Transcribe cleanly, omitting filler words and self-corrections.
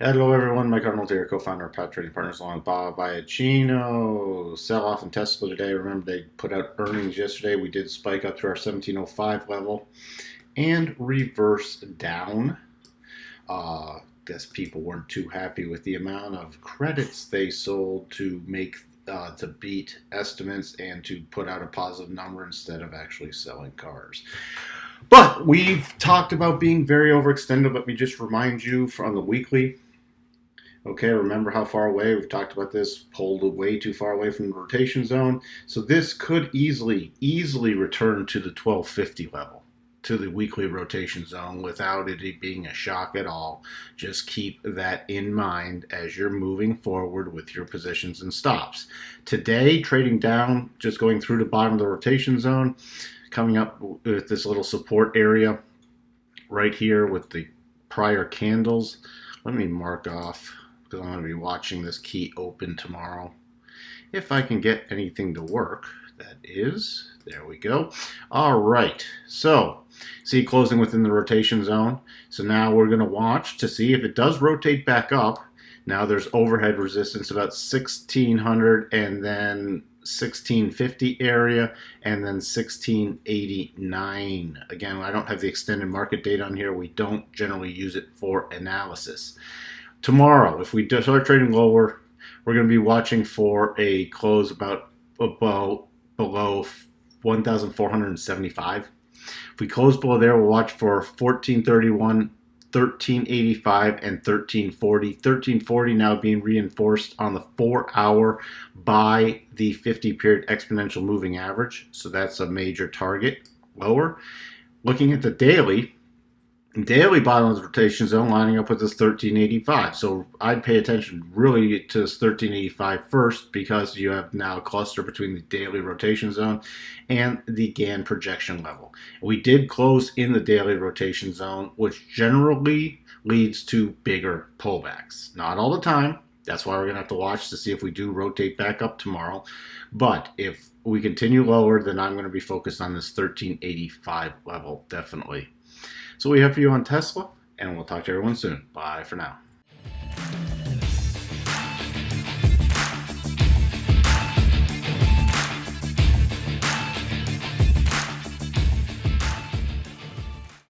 Hello everyone, Mike Arnold here, co-founder of Pat Trading Partners along with Bob Iacchino. Sell off in Tesla today. Remember they put out earnings yesterday. We did spike up to our 1705 level and reverse down. Guess people weren't too happy with the amount of credits they sold to make to beat estimates and to put out a positive number instead of actually selling cars. But we've talked about being very overextended. Let me just remind you from the weekly. Okay, remember how far away, we've talked about this, pulled way too far away from the rotation zone. So this could easily return to the 1250 level, to the weekly rotation zone without it being a shock at all. Just keep that in mind as you're moving forward with your positions and stops. Today, trading down, just going through the bottom of the rotation zone, coming up with this little support area right here with the prior candles. Let me mark off, because I'm going to be watching this key open tomorrow. If I can get anything to work, that is, there we go. All right, so see closing within the rotation zone. So now we're going to watch to see if it does rotate back up. Now there's overhead resistance about 1600 and then 1650 area and then 1689. Again, I don't have the extended market date on here. We don't generally use it for analysis. Tomorrow, if we start trading lower, we're going to be watching for a close about below 1,475. If we close below there, we'll watch for 1431, 1385, and 1340. 1340 now being reinforced on the 4-hour by the 50-period exponential moving average. So that's a major target lower. Looking at the daily bottom of the rotation zone lining up with this 1385. So I'd pay attention really to this 1385 first, because you have now a cluster between the daily rotation zone and the Gann projection level. We did close in the daily rotation zone, which generally leads to bigger pullbacks. Not all the time. That's why we're going to have to watch to see if we do rotate back up tomorrow. But if we continue lower, then I'm going to be focused on this 1385 level, definitely. So we have for you on Tesla, and we'll talk to everyone soon. Bye for now.